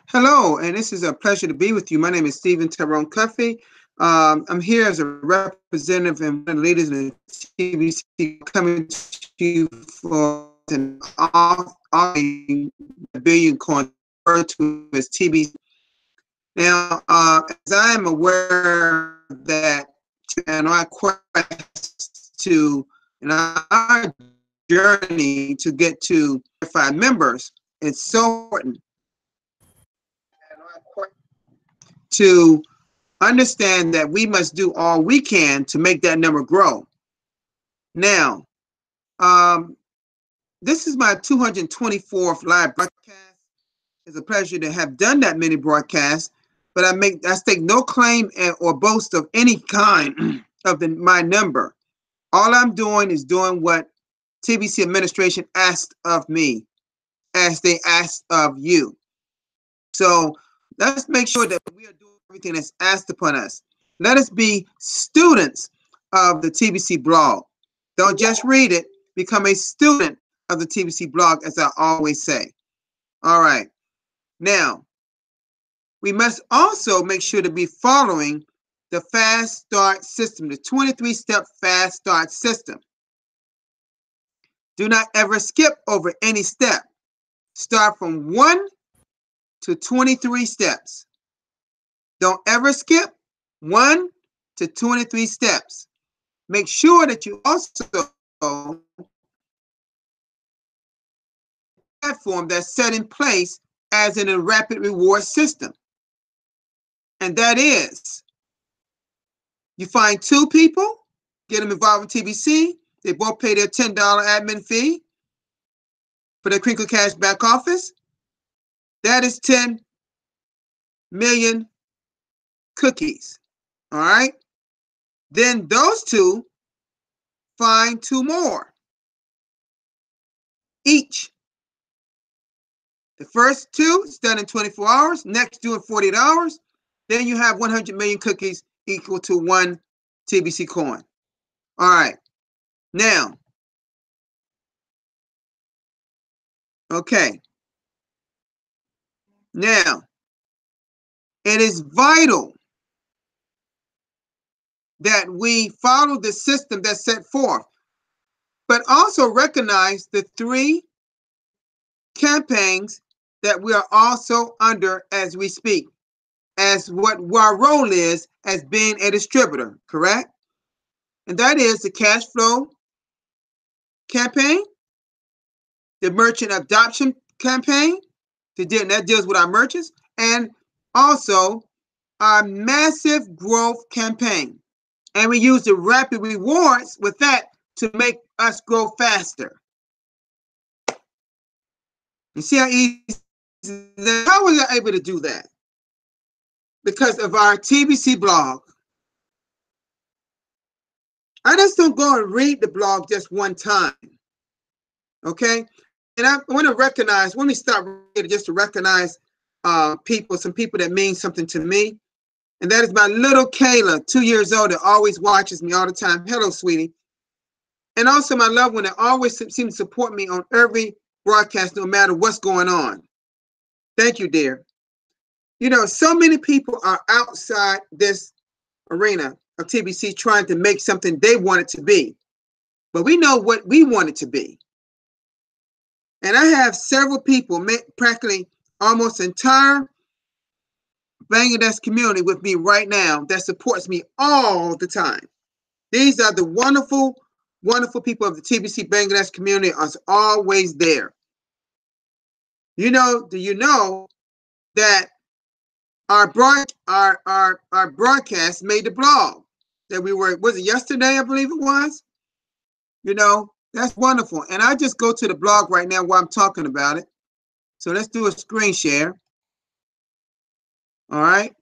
Hello, and this is a pleasure to be with you. My name is Stephen Tyrone Cuffey. I'm here as a representative and one of the leaders in the TBC coming to you for an offering the billion coin referred to as TBC. Now, as I am aware that and our quest to in our journey to get to 5 members, it's so important to understand that we must do all we can to make that number grow. Now, this is my 224th live broadcast. It's a pleasure to have done that many broadcasts, but I stake no claim or boast of any kind of my number. All I'm doing is doing what TBC administration asked of me, as they asked of you. So let's make sure that we are doing everything that's asked upon us. Let us be students of the TBC blog. Don't just read it, become a student of the TBC blog, as I always say. All right. Now, we must also make sure to be following the fast start system, the 23-step fast start system. Do not ever skip over any step. Start from 1 to 23 steps. Don't ever skip 1 to 23 steps. Make sure that you also platform that's set in place as in a rapid reward system. And that is, you find 2 people, get them involved with TBC. They both pay their $10 admin fee for their Crinkle Cash back office. That is 10 million cookies. All right. Then those 2 find 2 more each. The first 2 is done in 24 hours. Next, do in 48 hours. Then you have 100 million cookies equal to 1 TBC coin. All right. Now, okay. Now, it is vital that we follow the system that's set forth, but also recognize the 3 campaigns that we are also under as we speak, as what our role is as being a distributor, correct? And that is the cash flow campaign, the merchant adoption campaign, that deals with our merchants, and also our massive growth campaign. And we use the rapid rewards with that to make us grow faster. You see how easy that? How was I able to do that? Because of our TBC blog. I just don't go and read the blog just one time. Okay? And I want to recognize, let me stop just to recognize some people that mean something to me. And that is my little Kayla, 2 years old, that always watches me all the time. Hello, sweetie. And also my loved one that always seems to support me on every broadcast, no matter what's going on. Thank you, dear. You know, so many people are outside this arena of TBC trying to make something they want it to be. But we know what we want it to be. And I have several people, practically almost entire Bangladesh community with me right now that supports me all the time. These are the wonderful, wonderful people of the TBC Bangladesh community are always there. You know, do you know that our broadcast made the blog that was it yesterday, I believe it was? You know, that's wonderful. And I just go to the blog right now while I'm talking about it. So let's do a screen share. All right.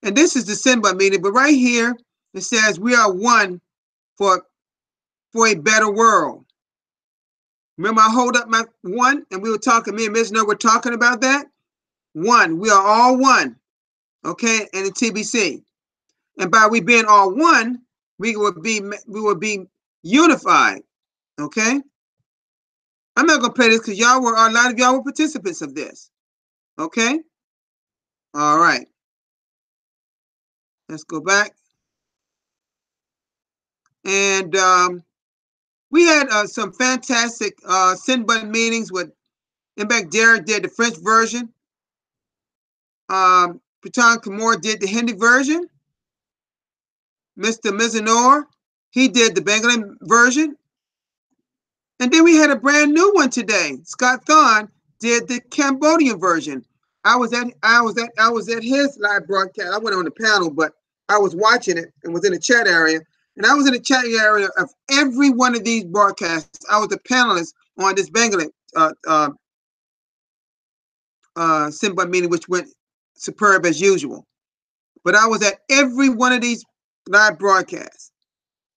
And this is the Simba meeting, but right here it says we are one for a better world. Remember, I hold up my 1 and we were talking, me and Ms. No were talking about that. 1, we are all one, okay, in the TBC. And by we being all one, we will be unified, okay? I'm not gonna play this because a lot of y'all were participants of this. Okay. All right. Let's go back. And we had some fantastic send button meetings with, in fact, Derek did the French version. Patan Kamor did the Hindi version. Mr. Mizanor, he did the Bengali version. And then we had a brand new one today. Scott Thon did the Cambodian version. I was at his live broadcast. I went on the panel, but I was watching it and was in the chat area. And I was in the chat area of every one of these broadcasts. I was a panelist on this Bengali Simba meeting, which went superb as usual. But I was at every one of these live broadcasts.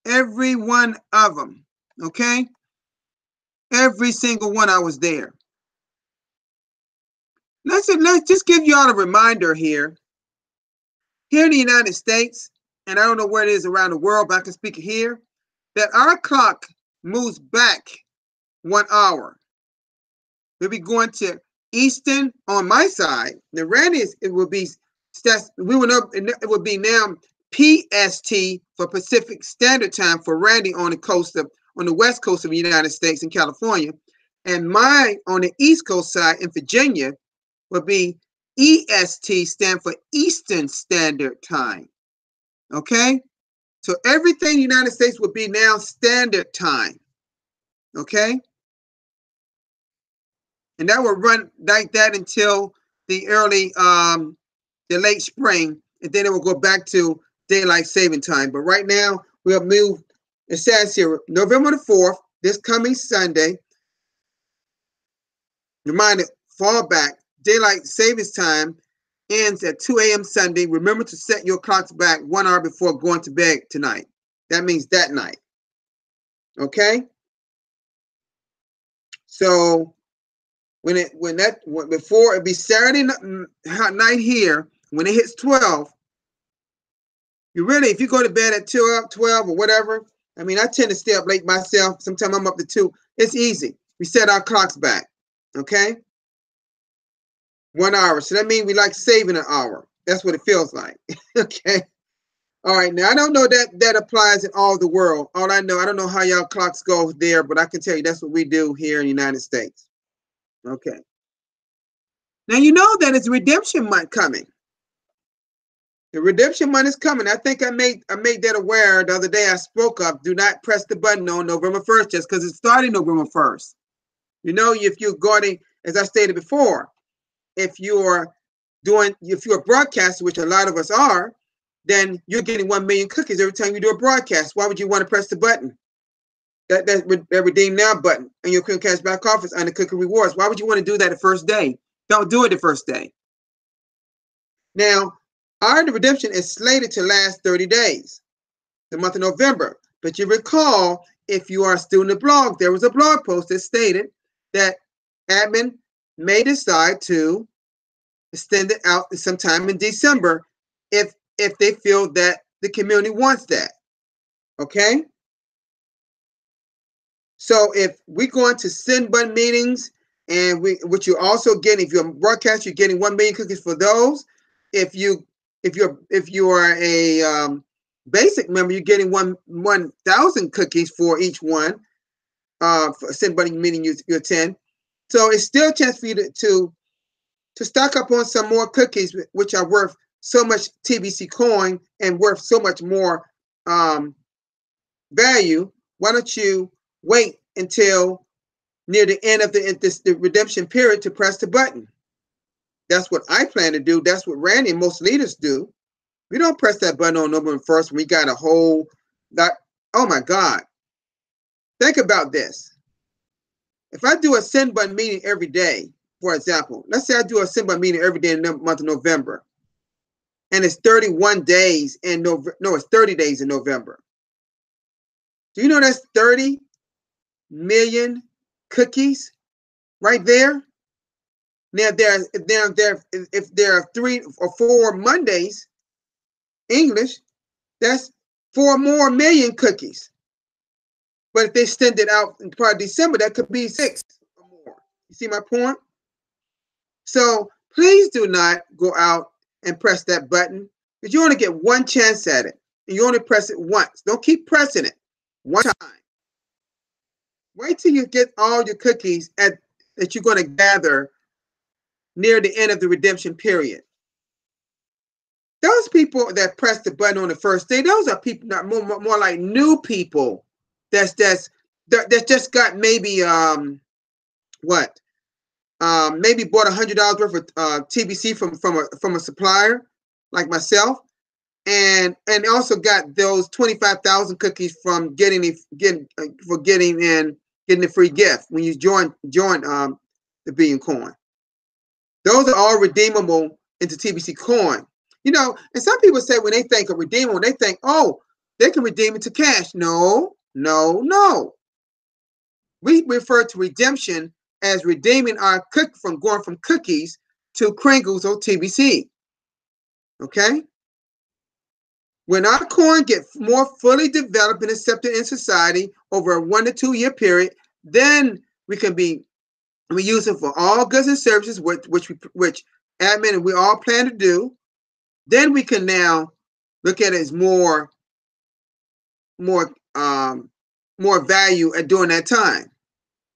Every one of them. Okay? Every single one, I was there. Let's just give y'all a reminder here. Here in the United States, and I don't know where it is around the world, but I can speak here, that our clock moves back 1 hour. We'll be going to Eastern on my side. The Randy's, it will be now PST for Pacific Standard Time for Randy on the west coast of the United States in California, and mine on the East Coast side in Virginia will be EST, stand for Eastern Standard Time. Okay? So everything in the United States will be now standard time. Okay? And that will run like that until the late spring, and then it will go back to daylight saving time. But right now, we have moved, it says here, November the 4th, this coming Sunday, reminder, fall back, daylight savings time ends at 2 a.m. Sunday. Remember to set your clocks back 1 hour before going to bed tonight. That means that night. Okay? So before it be Saturday night here, when it hits 12, if you go to bed at 12 or whatever, I mean, I tend to stay up late myself. Sometimes I'm up to 2. It's easy. We set our clocks back. Okay? 1 hour. So that means we like saving an hour. That's what it feels like. Okay? All right. Now, I don't know that applies in all the world. All I don't know how y'all clocks go there, but I can tell you that's what we do here in the United States. Okay. Now, you know that it's redemption month coming. The redemption month is coming. I think I made that aware the other day. I spoke of, do not press the button on November 1st just because it's starting November 1st. You know, if you're going, as I stated before, if you're a broadcaster, which a lot of us are, then you're getting 1 million cookies every time you do a broadcast. Why would you want to press the button? That redeem now button and your quick cash back office under cookie rewards. Why would you want to do that the first day? Don't do it the first day. Now, our redemption is slated to last 30 days, the month of November. But you recall, if you are still in the blog, there was a blog post that stated that admin may decide to extend it out sometime in December if they feel that the community wants that. Okay? So if we're going to send button meetings, and what you're also getting, if you're a broadcast, you're getting 1 million cookies for those. If you are a basic member, you're getting 1,000 cookies for each one for a send button meeting you attend. So it's still a chance for you to stock up on some more cookies, which are worth so much TBC coin and worth so much more value. Why don't you wait until near the end of the redemption period to press the button? That's what I plan to do. That's what Randy and most leaders do. We don't press that button on November 1st when we got a whole lot. Oh my God. Think about this. If I do a send button meeting every day, for example, let's say I do a send button meeting every day in the month of November, and it's 31 days in November. No, it's 30 days in November. Do you know that's 30 million cookies right there? Now, if there are 3 or 4 Mondays, English, that's 4 more million cookies. But if they extend it out in part of December, that could be 6. You see my point? So please do not go out and press that button, because you only get one chance at it, and you only press it once. Don't keep pressing it one time. Wait till you get all your cookies that you're going to gather near the end of the redemption period. Those people that press the button on the first day, those are people not more like new people. That's just got maybe what maybe bought $100 worth of TBC from a supplier like myself, and also got those 25,000 cookies from getting the free gift when you join the Billion Coin. Those are all redeemable into TBC coin. You know, and some people say when they think of redeemable, they think, oh, they can redeem it to cash. No, no, no. We refer to redemption as redeeming our going from cookies to Kringles or TBC. Okay? When our coin gets more fully developed and accepted in society over a 1 to 2 year period, then we use it for all goods and services, which admin and we all plan to do. Then we can now look at it as more value at during that time.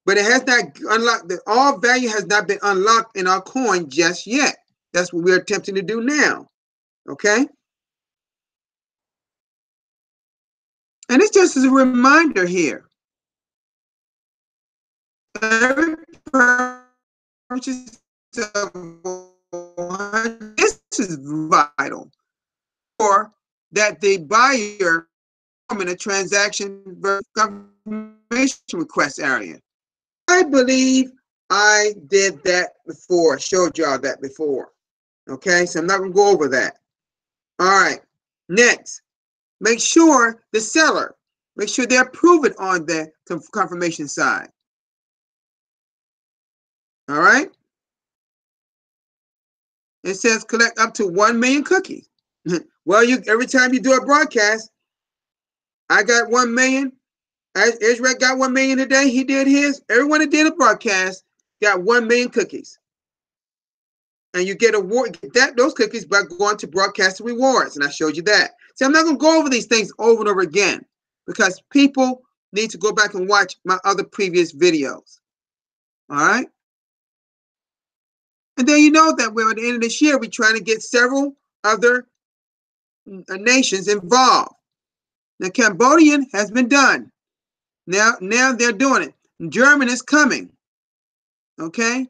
But it has not unlocked. All value has not been unlocked in our coin just yet. That's what we're attempting to do now. Okay? And it's just as a reminder here. Every purchase of this is vital, or that the buyer in a transaction confirmation request area. I believe I did that before, showed y'all that before. Okay, so I'm not going to go over that. All right, next, make sure the seller, make sure they approve it on the confirmation side. All right. It says collect up to 1 million cookies. Well, every time you do a broadcast, I got 1 million. Israel got 1 million today. He did his. Everyone that did a broadcast got 1 million cookies. And you get those cookies by going to broadcast rewards. And I showed you that. See, I'm not going to go over these things over and over again because people need to go back and watch my other previous videos. All right. And then you know that we're at the end of this year, we're trying to get several other nations involved. Now, Cambodian has been done. Now they're doing it. German is coming. Okay?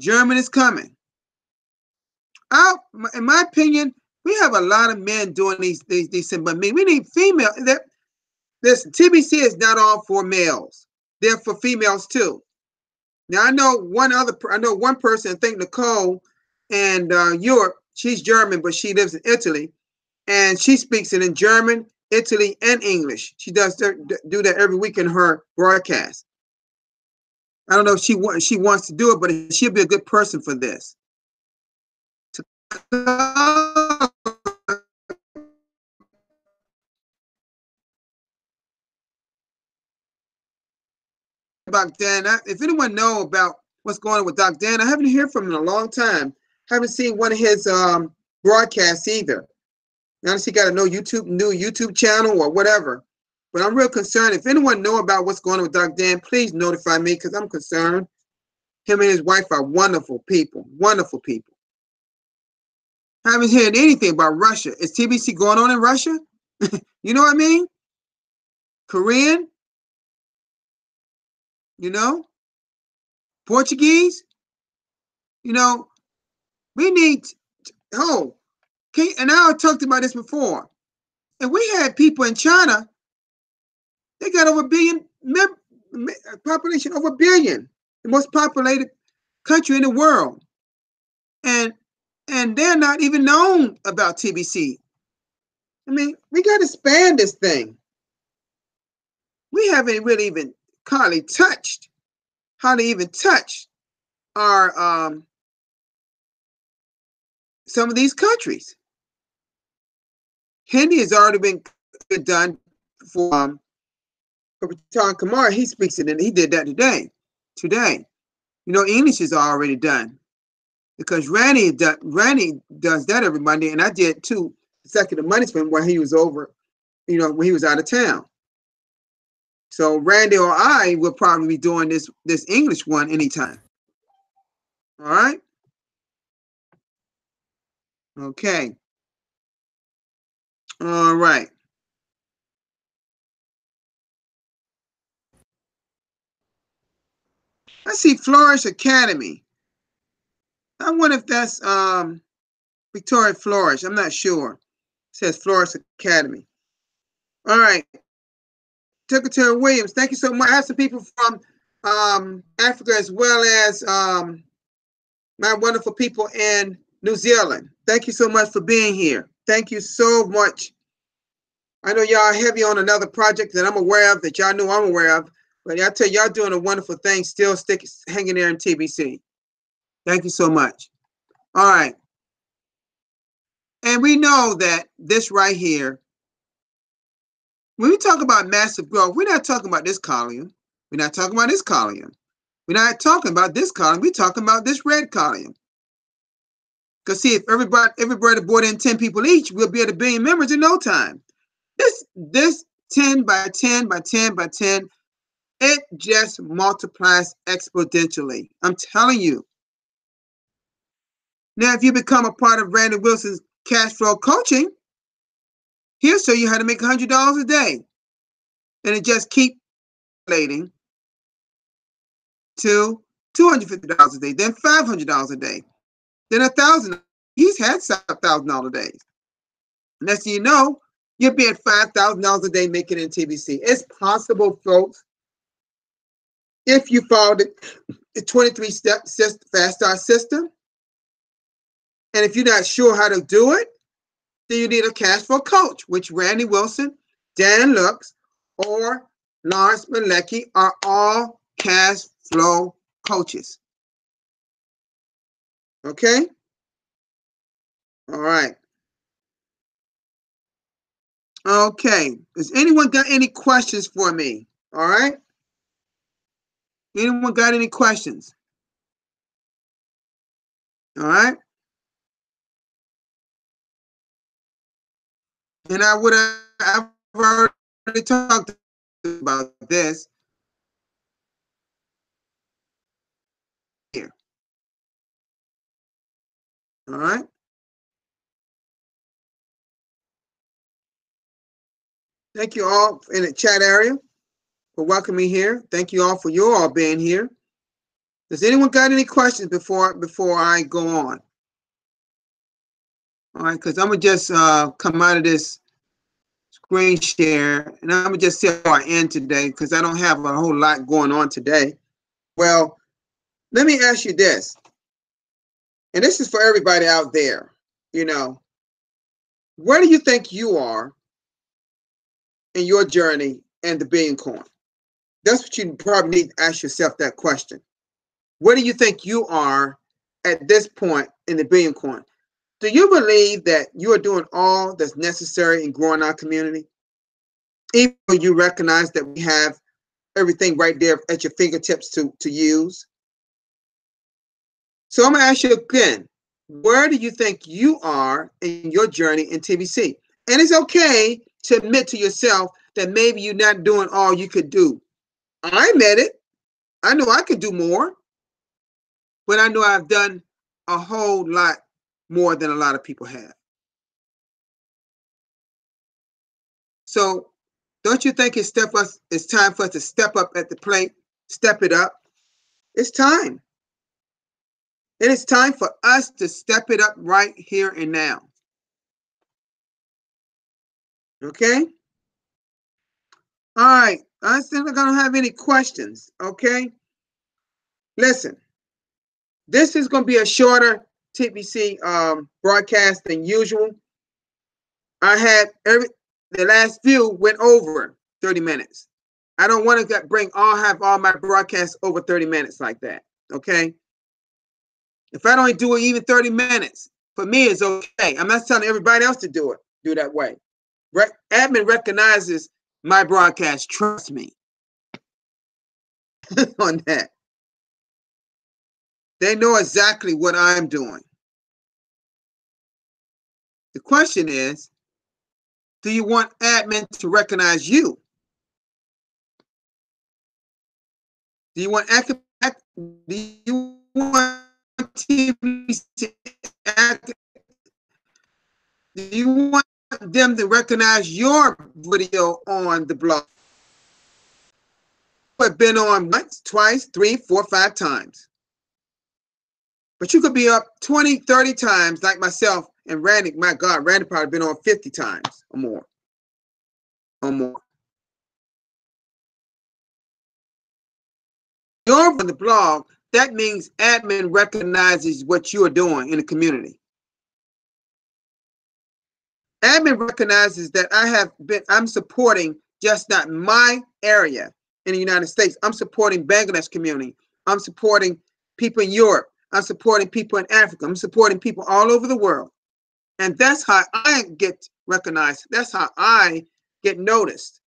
German is coming. In my opinion, we have a lot of men doing these things, but we need female. This TBC is not all for males. They're for females too. Now I know one person, I think Nicole, and Europe. She's German, but she lives in Italy, and she speaks it in German, Italy, and English. She does do that every week in her broadcast. I don't know if she wants to do it, but she'll be a good person for this. About Dan, if anyone know about what's going on with Doc Dan, I haven't heard from him in a long time. Haven't seen one of his broadcasts either. Now he got a new YouTube channel or whatever. But I'm real concerned. If anyone know about what's going on with Doc Dan, please notify me because I'm concerned. Him and his wife are wonderful people. Wonderful people. Haven't heard anything about Russia. Is TBC going on in Russia? You know what I mean? Korean? You know? Portuguese? You know, we need, and I talked about this before. If we had people in China, they got over a billion, population over a billion, the most populated country in the world. And they're not even known about TBC. I mean, we got to expand this thing. We haven't really even hardly even touched our some of these countries. Hindi has already been done for Tom Kamara. He speaks it, and he did that today. You know, English is already done because Randy does that every Monday, and I did too. Consecutive Mondays for him when he was over, you know, when he was out of town. So Randy or I will probably be doing this English one anytime. All right. Okay. All right. I see Flourish Academy. I wonder if that's Victoria Flourish. I'm not sure. It says Flourish Academy. All right. Secretary Williams, thank you so much. I have some people from Africa as well as my wonderful people in New Zealand. Thank you so much for being here. Thank you so much. I know y'all heavy on another project that I'm aware of, that y'all know I'm aware of, but I tell y'all doing a wonderful thing, still hanging there in TBC. Thank you so much. All right. And we know that this right here, when we talk about massive growth, we're not talking about this column. We're not talking about this column. We're not talking about this column. We're talking about this red column. Because see, if everybody brought in 10 people each, we'll be at 1 billion members in no time. This 10 by 10 by 10 by 10, it just multiplies exponentially. I'm telling you. Now, if you become a part of Randy Wilson's cash flow coaching, he'll show you how to make $100 a day. And it just keeps escalating to $250 a day, then $500 a day, then $1,000. He's had $1,000 days. Next thing you know, you'll be at $5,000 a day making it in TBC. It's possible, folks, if you follow the 23-step fast start system. And if you're not sure how to do it, then you need a cash flow coach, which Randy Wilson, Dan Lux, or Lawrence Malecki are all cash flow coaches. Okay? All right. Okay. Has anyone got any questions for me? All right. Anyone got any questions? All right. And I've already talked about this here. All right. Thank you all in the chat area for welcoming me here. Thank you all for you all being here. Does anyone got any questions before I go on? All right, because I'm gonna just come out of this screen share, and I'm gonna just see how I end today because I don't have a whole lot going on today. Well, let me ask you this, and this is for everybody out there. You know, where do you think you are in your journey and the billion coin? That's what you probably need to ask yourself that question. Where do you think you are at this point in the billion coin? Do you believe that you are doing all that's necessary in growing our community? Even though you recognize that we have everything right there at your fingertips to use. So I'm going to ask you again, where do you think you are in your journey in TBC? And it's okay to admit to yourself that maybe you're not doing all you could do. I admit it. I know I could do more, but I know I've done a whole lot more than a lot of people have. So don't you think it's time for us to step up at the plate, step it up? It's time. It is time for us to step it up right here and now. Okay? All right. I still not going to have any questions. Okay? Listen, this is going to be a shorter TBC broadcast than usual. I had the last few went over 30 minutes. I don't want to have all my broadcasts over 30 minutes like that. Okay? If I don't do it even 30 minutes, for me, it's okay. I'm not telling everybody else to do that way. Admin recognizes my broadcast. Trust me on that. They know exactly what I'm doing. The question is, do you want admin to recognize you? Do you want TBC do you want them to recognize your video on the blog? I've been on once, twice, 3, 4, 5 times. But you could be up 20, 30 times like myself, and Randy, my God, Randy probably been on 50 times or more. You're on the blog, that means admin recognizes what you are doing in the community. Admin recognizes that I'm supporting just not my area in the United States. I'm supporting Bangladesh community. I'm supporting people in Europe. I'm supporting people in Africa. I'm supporting people all over the world. And that's how I get recognized. That's how I get noticed.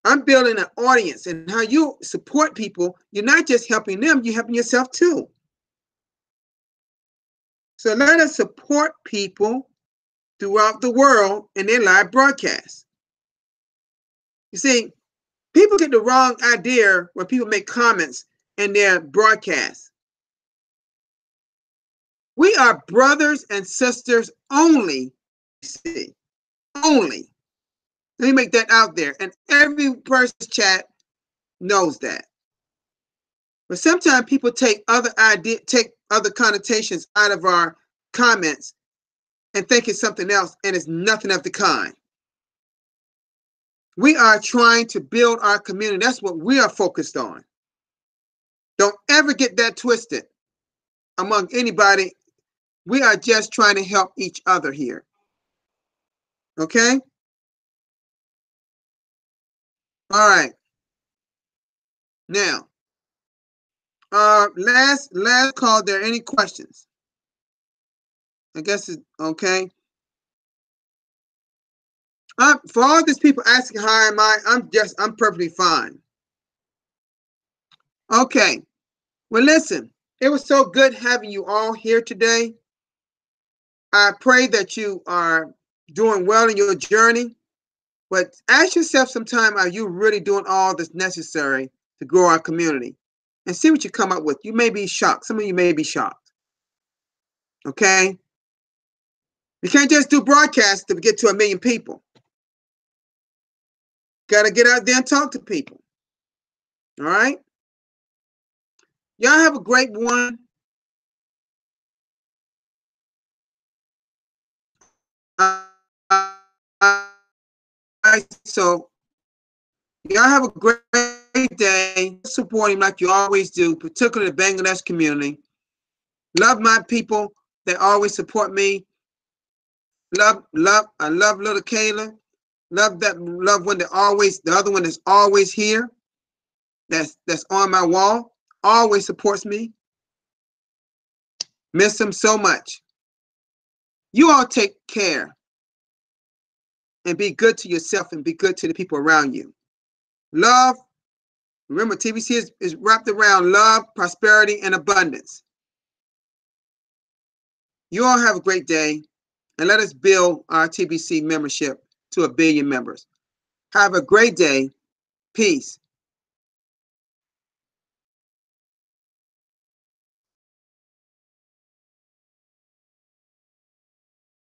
I'm building an audience, and how you support people, you're not just helping them, you're helping yourself too. So let us support people throughout the world in their live broadcasts. You see, people get the wrong idea when people make comments in their broadcasts. We are brothers and sisters only. See, only. Let me make that out there. And every person's chat knows that. But sometimes people take other connotations out of our comments and think it's something else, and it's nothing of the kind. We are trying to build our community. That's what we are focused on. Don't ever get that twisted among anybody. We are just trying to help each other here. Okay? All right. Now, last call. There any questions? I guess it's okay. For all these people asking how am I, I'm perfectly fine. Okay. Well, listen, it was so good having you all here today. I pray that you are doing well in your journey, but ask yourself sometime, are you really doing all that's necessary to grow our community? And see what you come up with. You may be shocked. Some of you may be shocked. Okay? You can't just do broadcasts to get to 1 million people. Got to get out there and talk to people. All right? Y'all have a great one. So y'all have a great day. Support him like you always do, particularly the Bangladesh community. Love my people that always support me. I love little Kayla. Love when the other one is always here. That's on my wall. Always supports me. Miss him so much. You all take care and be good to yourself and be good to the people around you. Love. Remember, TBC is wrapped around love, prosperity, and abundance. You all have a great day, and let us build our TBC membership to 1 billion members. Have a great day. Peace.